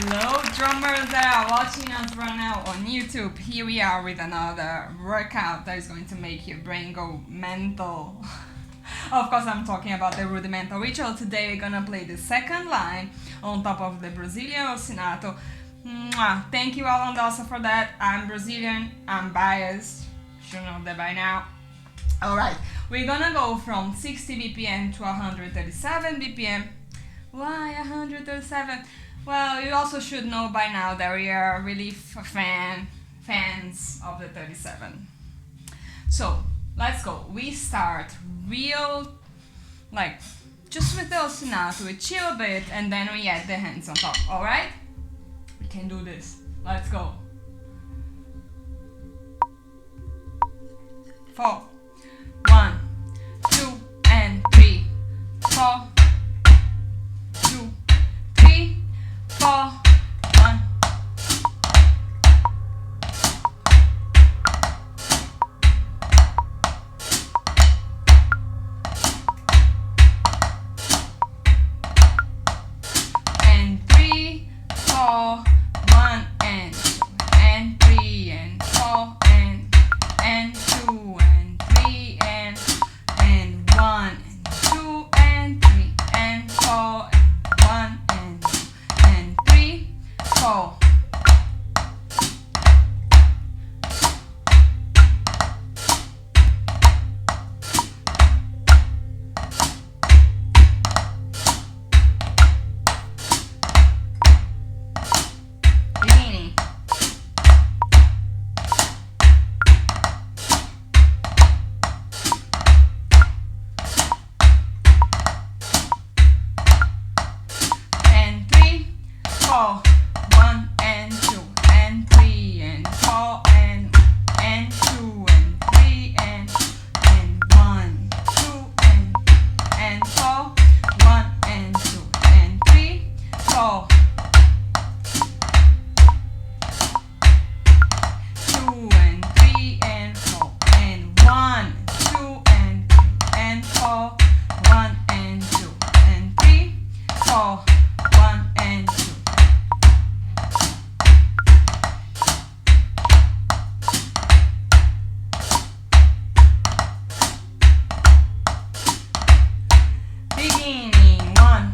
Hello drummers that are watching us right now on YouTube. Here we are with another workout that is going to make your brain go mental. Of course, I'm talking about the rudimental ritual. Today we're gonna play the second line on top of the Brazilian ostinato. Mwah. Thank you, Alan Dawson, for that. I'm Brazilian, I'm biased. Should know that by now. Alright, we're gonna go from 60 BPM to 137 BPM. Why 137? Well, you also should know by now that we are really fans of the 37. So, let's go. We start real, like, just with the ostinato. We chill a bit and then we add the hands on top, alright? We can do this. Let's go. 4, 1, 2, and 3, 4, 2, 3, 4, 1. And 3, 4, 1, and 2, and 3, and 4, and 2, and 3, and 1, and 2, and 3, and 4, and 1, and 2, and 3, 4. Beginning. And 3, 4, 1, and 2, and 3, and 4, and 2, and 3, and 1, 2, and 4, 1, and 2, and 3, 4. 2 and 3 and 4 and 1, 2 and 3 and 4, 1 and 2 and 3, 4, 1 and 2. Beginning 1,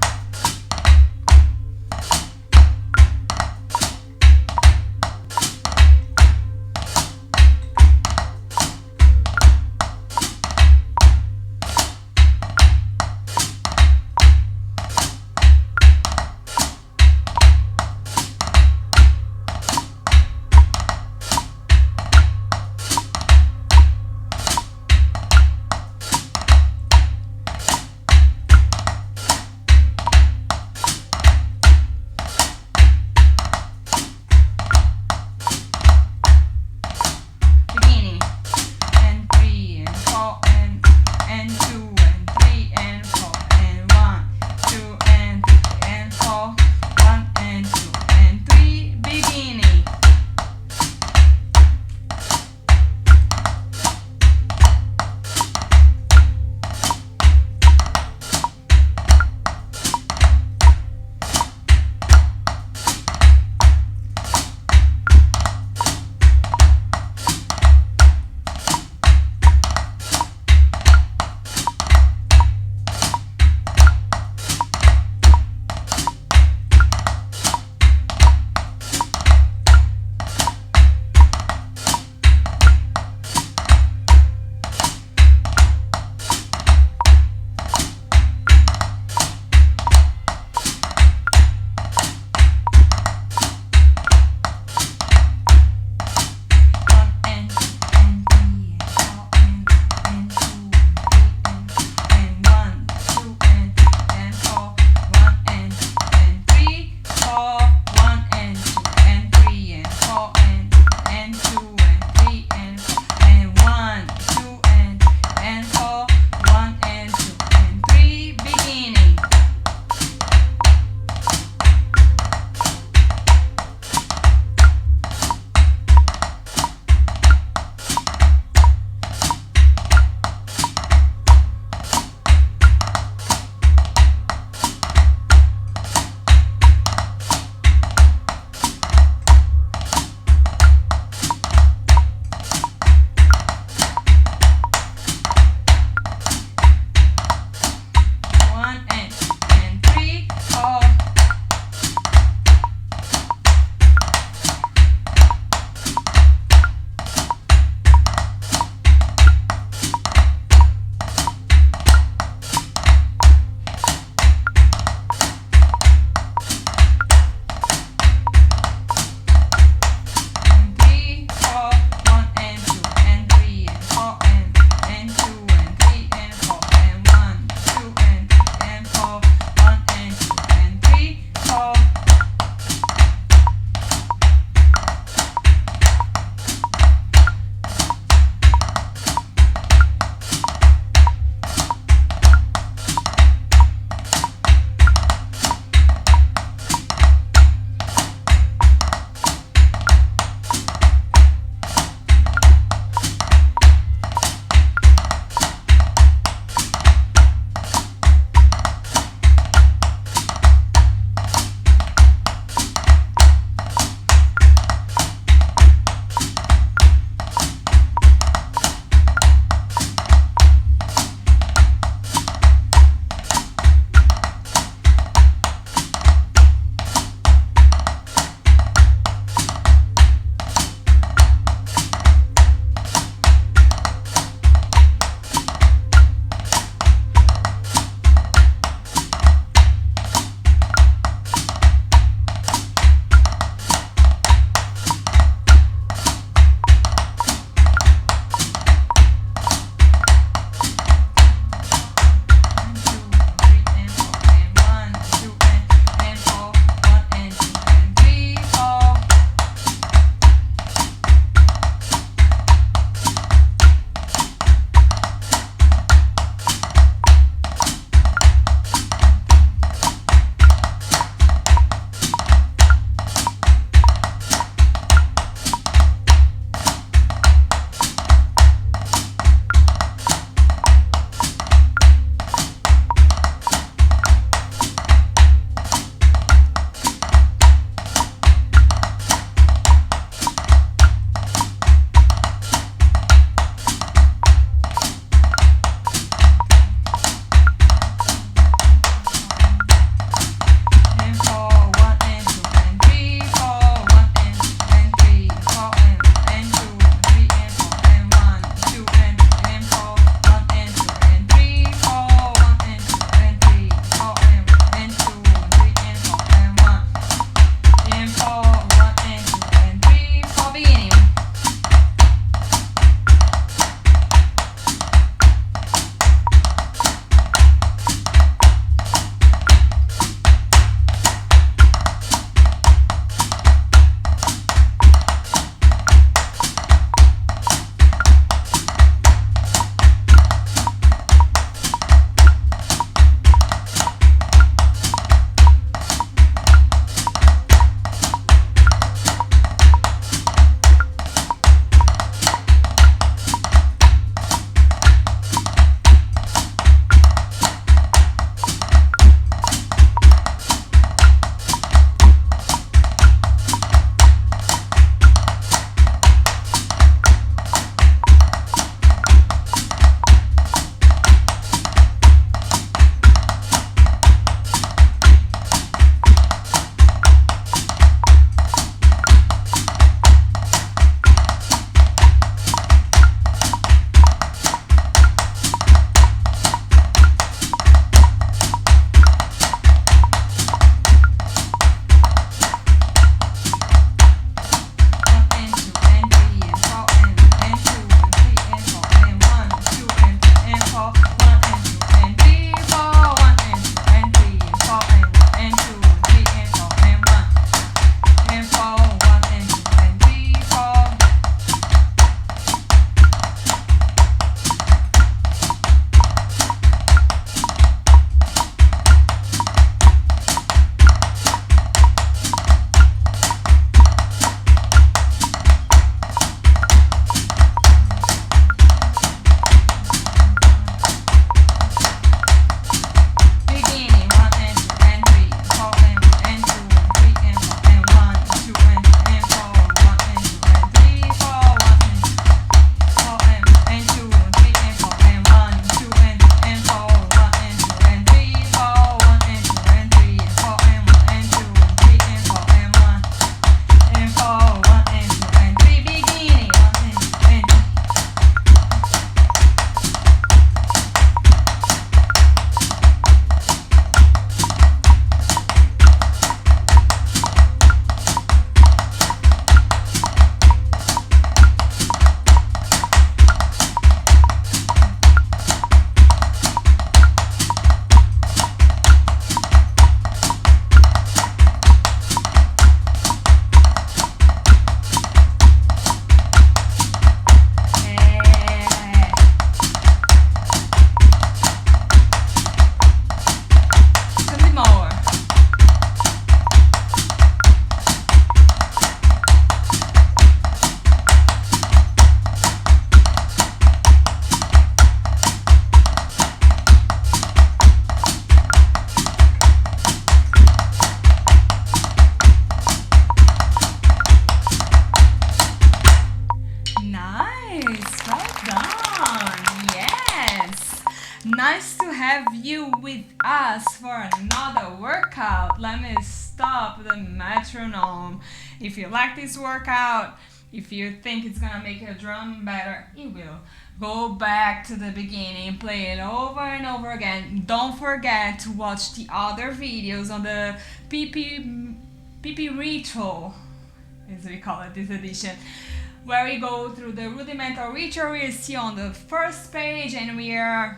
with us for another workout. Let me stop the metronome. If you like this workout, if you think it's gonna make your drum better, it will. Go back to the beginning, play it over and over again. Don't forget to watch the other videos on the PPRitual, as we call it this edition, where we go through the rudimental ritual. We're still on the first page and we are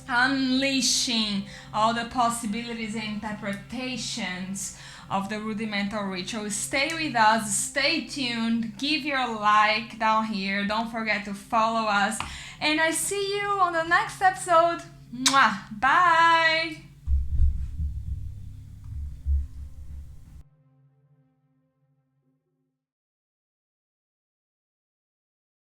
unleashing all the possibilities and interpretations of the rudimental ritual. Stay with us, stay tuned, give your like down here, don't forget to follow us, and I see you on the next episode. Mwah. Bye.